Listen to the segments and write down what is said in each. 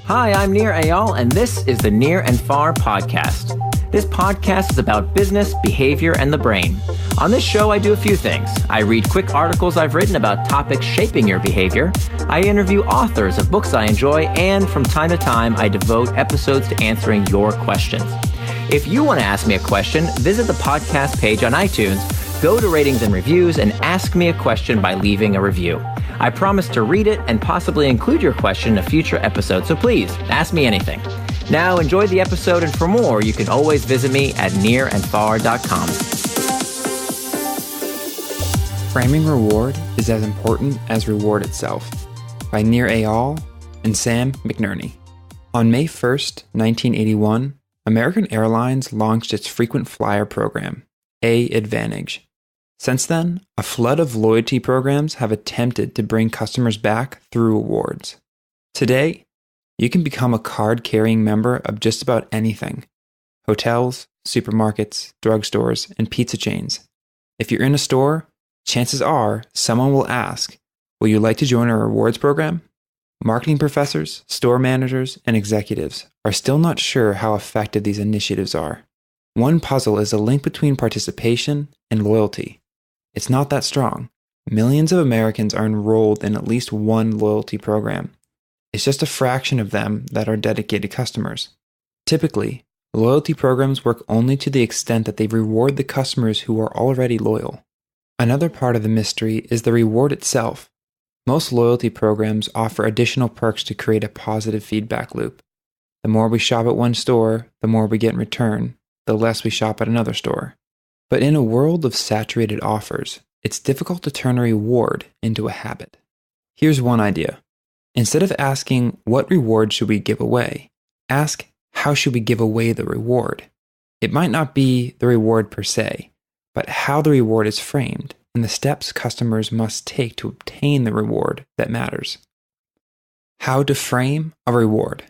Hi, I'm Nir Eyal, and this is the Near and Far podcast. This podcast is about business, behavior, and the brain. On this show, I do a few things. I read quick articles I've written about topics shaping your behavior. I interview authors of books I enjoy, and from time to time, I devote episodes to answering your questions. If you want to ask me a question, visit the podcast page on iTunes, go to ratings and reviews, and ask me a question by leaving a review. I promise to read it and possibly include your question in a future episode, so please, ask me anything. Now, enjoy the episode, and for more, you can always visit me at nearandfar.com. Framing Reward is as important as reward itself, by Nir Eyal and Sam McNerney. On May 1st, 1981, American Airlines launched its frequent flyer program, AAdvantage. Since then, a flood of loyalty programs have attempted to bring customers back through rewards. Today, you can become a card-carrying member of just about anything: hotels, supermarkets, drugstores, and pizza chains. If you're in a store, chances are someone will ask, "Will you like to join our rewards program?" Marketing professors, store managers, and executives are still not sure how effective these initiatives are. One puzzle is the link between participation and loyalty. It's not that strong. Millions of Americans are enrolled in at least one loyalty program. It's just a fraction of them that are dedicated customers. Typically, loyalty programs work only to the extent that they reward the customers who are already loyal. Another part of the mystery is the reward itself. Most loyalty programs offer additional perks to create a positive feedback loop. The more we shop at one store, the more we get in return, the less we shop at another store. But in a world of saturated offers, it's difficult to turn a reward into a habit. Here's one idea. Instead of asking, what reward should we give away? Ask, how should we give away the reward? It might not be the reward per se, but how the reward is framed and the steps customers must take to obtain the reward that matters. How to frame a reward.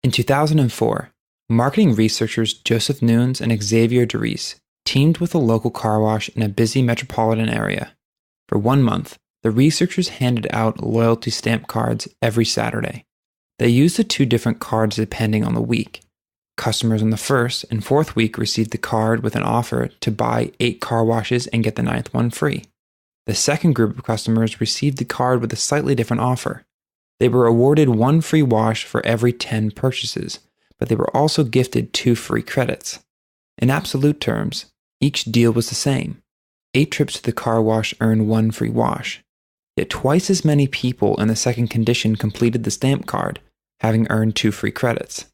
In 2004, marketing researchers Joseph Nunes and Xavier Derice teamed with a local car wash in a busy metropolitan area. For 1 month, the researchers handed out loyalty stamp cards every Saturday. They used the 2 different cards depending on the week. Customers on the first and fourth week received the card with an offer to buy 8 car washes and get the 9th one free. The second group of customers received the card with a slightly different offer. They were awarded 1 free wash for every 10 purchases, but they were also gifted 2 free credits. In absolute terms, each deal was the same. 8 trips to the car wash earned 1 free wash. Yet twice as many people in the second condition completed the stamp card, having earned 2 free credits.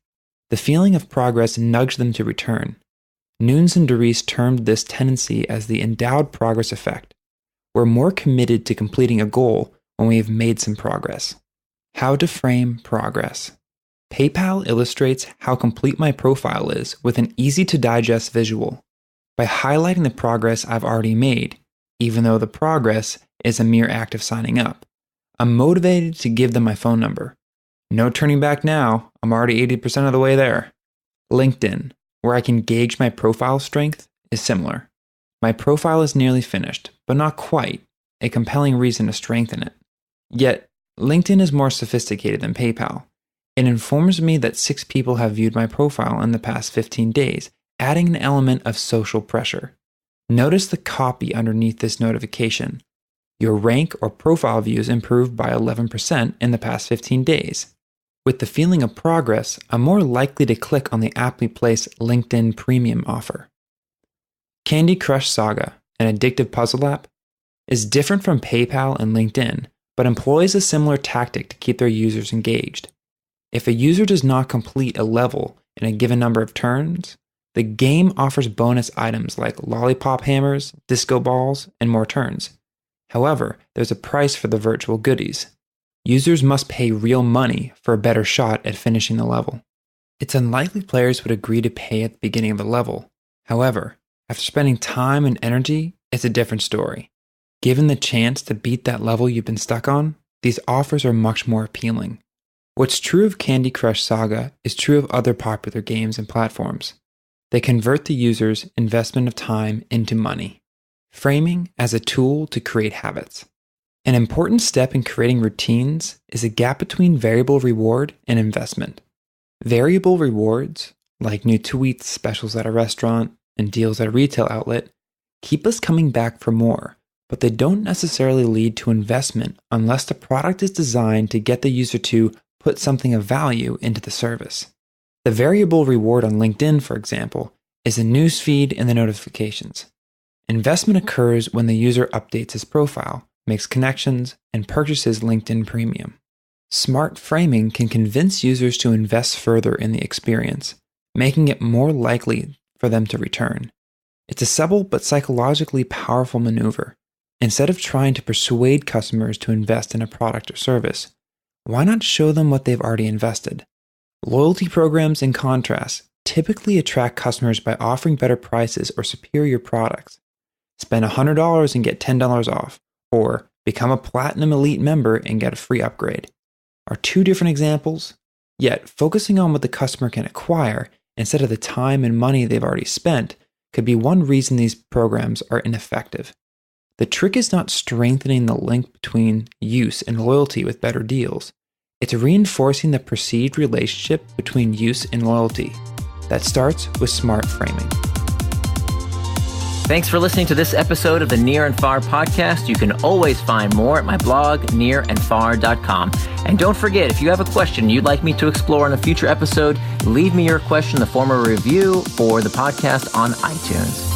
The feeling of progress nudged them to return. Nunes and Derice termed this tendency as the endowed progress effect. We're more committed to completing a goal when we have made some progress. How to frame progress. PayPal illustrates how complete my profile is with an easy-to-digest visual. By highlighting the progress I've already made, even though the progress is a mere act of signing up, I'm motivated to give them my phone number. No turning back now, I'm already 80% of the way there. LinkedIn, where I can gauge my profile strength, is similar. My profile is nearly finished, but not quite, a compelling reason to strengthen it. Yet, LinkedIn is more sophisticated than PayPal. It informs me that 6 people have viewed my profile in the past 15 days, adding an element of social pressure. Notice the copy underneath this notification. Your rank or profile views improved by 11% in the past 15 days. With the feeling of progress, I'm more likely to click on the aptly placed LinkedIn Premium offer. Candy Crush Saga, an addictive puzzle app, is different from PayPal and LinkedIn, but employs a similar tactic to keep their users engaged. If a user does not complete a level in a given number of turns, the game offers bonus items like lollipop hammers, disco balls, and more turns. However, there's a price for the virtual goodies. Users must pay real money for a better shot at finishing the level. It's unlikely players would agree to pay at the beginning of the level. However, after spending time and energy, it's a different story. Given the chance to beat that level you've been stuck on, these offers are much more appealing. What's true of Candy Crush Saga is true of other popular games and platforms. They convert the user's investment of time into money. Framing as a tool to create habits. An important step in creating routines is a gap between variable reward and investment. Variable rewards, like new tweets, specials at a restaurant, and deals at a retail outlet, keep us coming back for more, but they don't necessarily lead to investment unless the product is designed to get the user to put something of value into the service. The variable reward on LinkedIn, for example, is the newsfeed and the notifications. Investment occurs when the user updates his profile, makes connections, and purchases LinkedIn Premium. Smart framing can convince users to invest further in the experience, making it more likely for them to return. It's a subtle but psychologically powerful maneuver. Instead of trying to persuade customers to invest in a product or service, why not show them what they've already invested? Loyalty programs, in contrast, typically attract customers by offering better prices or superior products. Spend $100 and get $10 off, or become a Platinum Elite member and get a free upgrade. Are two different examples, yet focusing on what the customer can acquire instead of the time and money they've already spent could be one reason these programs are ineffective. The trick is not strengthening the link between use and loyalty with better deals. It's reinforcing the perceived relationship between use and loyalty. That starts with smart framing. Thanks for listening to this episode of the Near and Far podcast. You can always find more at my blog, nearandfar.com. And don't forget, if you have a question you'd like me to explore in a future episode, leave me your question in the form of a review for the podcast on iTunes.